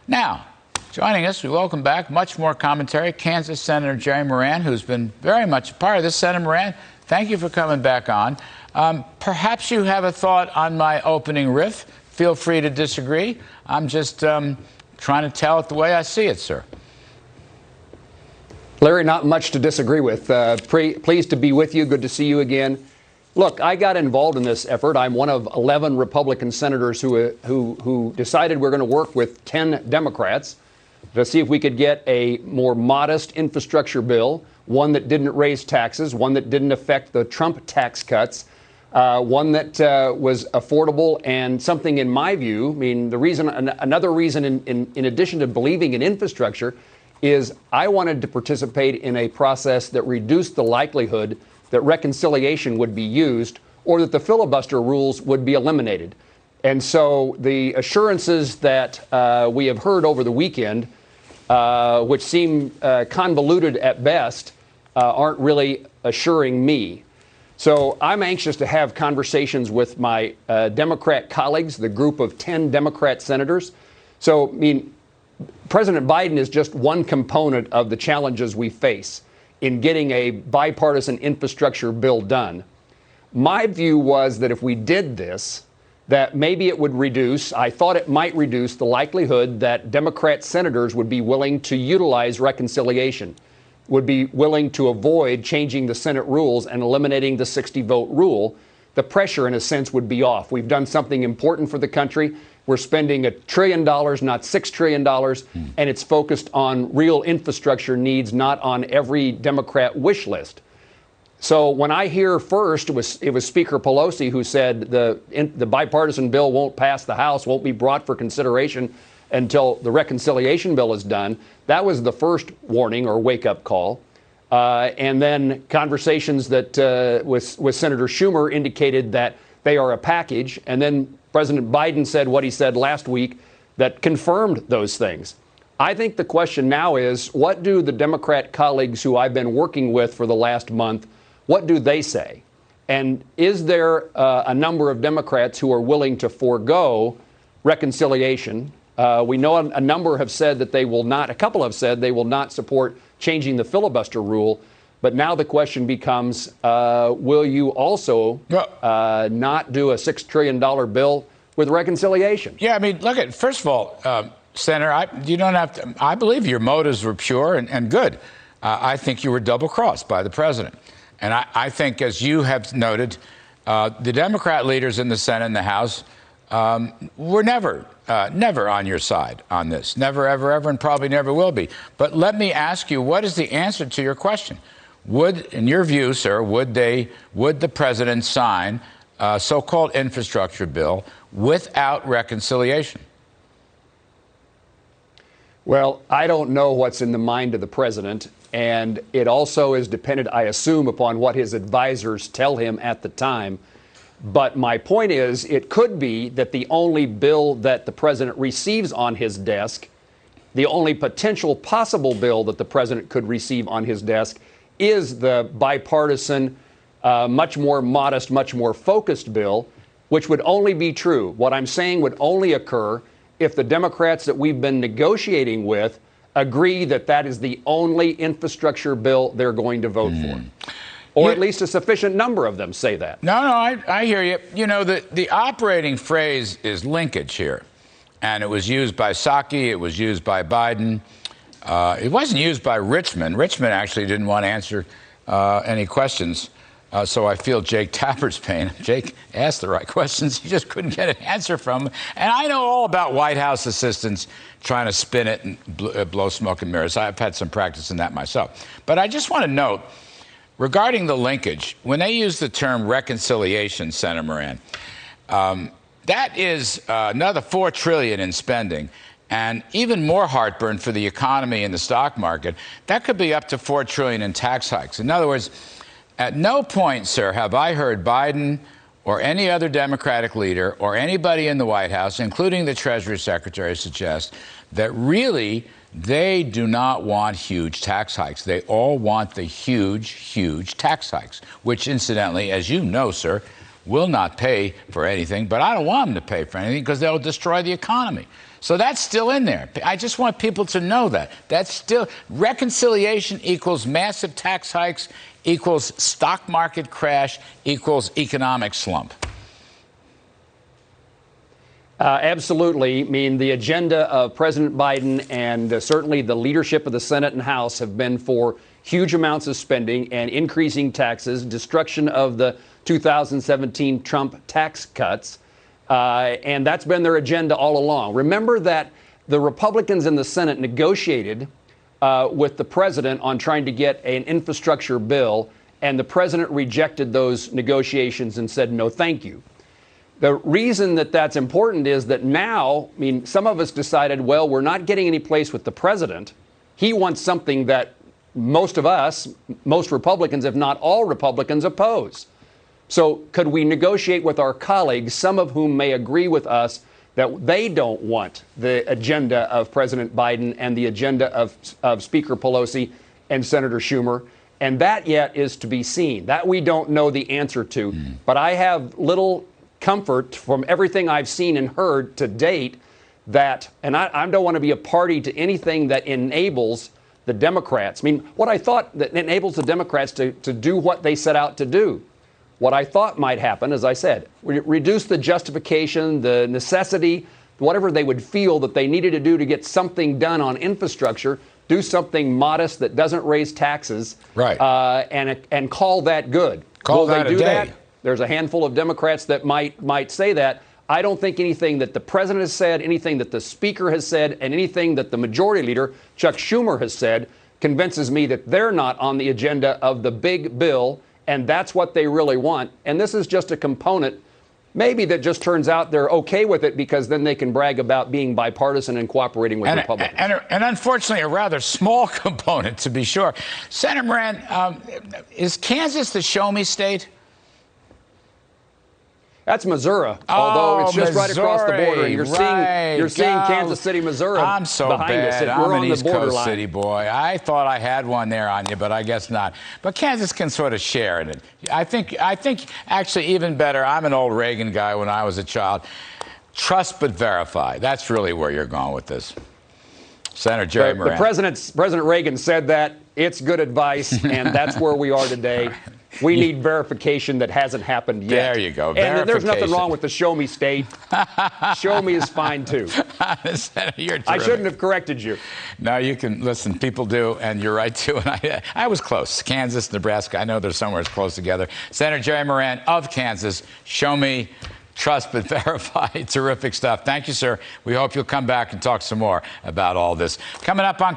Now, joining us, we welcome back much more commentary, Kansas Senator Jerry Moran, who's been very much a part of this. Senator Moran, thank you for coming back on. Perhaps you have a thought on my opening riff. Feel free to disagree. I'm just trying to tell it the way I see it, sir. Larry, not much to disagree with. Pleased to be with you. Good to see you again. Look, I got involved in this effort. I'm one of 11 Republican senators who decided we're going to work with 10 Democrats to see if we could get a more modest infrastructure bill, one that didn't raise taxes, one that didn't affect the Trump tax cuts, one that was affordable, and something, in my view, I mean, another reason in addition to believing in infrastructure is I wanted to participate in a process that reduced the likelihood that reconciliation would be used or that the filibuster rules would be eliminated. And so the assurances that we have heard over the weekend, which seem convoluted at best, aren't really assuring me. So I'm anxious to have conversations with my Democrat colleagues, the group of 10 Democrat senators. So, I mean, President Biden is just one component of the challenges we face in getting a bipartisan infrastructure bill done. My view was that if we did this, that maybe it would reduce, I thought it might reduce the likelihood that Democrat senators would be willing to utilize reconciliation, would be willing to avoid changing the Senate rules and eliminating the 60-vote rule. The pressure, in a sense, would be off. We've done something important for the country. We're spending $1 trillion, not $6 trillion, and it's focused on real infrastructure needs, not on every Democrat wish list. So when I hear first, it was Speaker Pelosi who said the bipartisan bill won't pass the House, won't be brought for consideration until the reconciliation bill is done. That was the first warning or wake-up call. And then conversations that with Senator Schumer indicated that they are a package. And then President Biden said what he said last week that confirmed those things. I think the question now is, what do the Democrat colleagues who I've been working with for the last month, what do they say? And is there a number of Democrats who are willing to forego reconciliation? We know a number have said that they will not, a couple have said they will not support changing the filibuster rule. But now the question becomes, will you also not do a $6 trillion bill with reconciliation? Yeah, I mean, look at, first of all, Senator, you don't have to, I believe your motives were pure and good. I think you were double-crossed by the president. And I think, as you have noted, the Democrat leaders in the Senate and the House were never on your side on this. Never, ever, ever, and probably never will be. But let me ask you, what is the answer to your question? Would, in your view, sir, would the president sign a so-called infrastructure bill without reconciliation? Well, I don't know what's in the mind of the president, and it also is dependent, I assume, upon what his advisors tell him at the time. But my point is, it could be that the only bill that the president receives on his desk, the only potential possible bill that the president could receive on his desk, is the bipartisan, much more modest, much more focused bill, which would only be true. What I'm saying would only occur if the Democrats that we've been negotiating with agree that that is the only infrastructure bill they're going to vote for. Or at least a sufficient number of them say that. No, I hear you. You know, the operating phrase is linkage here. And it was used by Psaki, it was used by Biden. It wasn't used by Richmond. Richmond actually didn't want to answer any questions. So I feel Jake Tapper's pain. Jake asked the right questions. He just couldn't get an answer from them. And I know all about White House assistants trying to spin it and blow smoke and mirrors. I've had some practice in that myself. But I just want to note, regarding the linkage, when they use the term reconciliation, Senator Moran, that is another $4 trillion in spending. And even more heartburn for the economy and the stock market. That could be up to $4 trillion in tax hikes. In other words, at no point, sir, have I heard Biden or any other Democratic leader or anybody in the White House, including the Treasury Secretary, suggest that really they do not want huge tax hikes. They all want the huge, huge tax hikes, which incidentally, as you know, sir, will not pay for anything. But I don't want them to pay for anything because they'll destroy the economy. So that's still in there. I just want people to know that. That's still reconciliation equals massive tax hikes equals stock market crash equals economic slump. Absolutely. I mean, the agenda of President Biden and certainly the leadership of the Senate and House have been for huge amounts of spending and increasing taxes, destruction of the 2017 Trump tax cuts. And that's been their agenda all along. Remember that the Republicans in the Senate negotiated with the president on trying to get an infrastructure bill, and the president rejected those negotiations and said, no, thank you. The reason that that's important is that now, I mean, some of us decided, well, we're not getting any place with the president. He wants something that most of us, most Republicans, if not all Republicans, oppose. So could we negotiate with our colleagues, some of whom may agree with us, that they don't want the agenda of President Biden and the agenda of Speaker Pelosi and Senator Schumer? And that yet is to be seen. That we don't know the answer to. But I have little comfort from everything I've seen and heard to date that, and I don't want to be a party to anything that enables the Democrats. I mean, what I thought that enables the Democrats to do what they set out to do. What I thought might happen, as I said, reduce the justification, the necessity, whatever they would feel that they needed to do to get something done on infrastructure, do something modest that doesn't raise taxes, right? And call that good. Will they do that? There's a handful of Democrats that might say that. I don't think anything that the president has said, anything that the speaker has said, and anything that the majority leader, Chuck Schumer, has said convinces me that they're not on the agenda of the big bill, and that's what they really want. And this is just a component, maybe that just turns out they're okay with it because then they can brag about being bipartisan and cooperating with Republicans. And unfortunately, a rather small component, to be sure. Senator Moran, is Kansas the show-me state? That's Missouri, although it's just right across the border. And you're seeing Kansas City, Missouri I'm so behind bad. us. We're I'm on an the East Coast borderline. city boy. I thought I had one there on you, but I guess not. But Kansas can sort of share in it. I think actually even better, I'm an old Reagan guy when I was a child. Trust but verify. That's really where you're going with this. Senator Jerry Moran. President Reagan said that. It's good advice, and that's where we are today. We need verification that hasn't happened yet. There you go. And there's nothing wrong with the show me state. Show me is fine, too. Senator, you're terrific. I shouldn't have corrected you. No, you can. Listen, people do, and you're right, too. And I was close. Kansas, Nebraska, I know they're somewhere as close together. Senator Jerry Moran of Kansas, show me, trust but verify. Terrific stuff. Thank you, sir. We hope you'll come back and talk some more about all this. Coming up on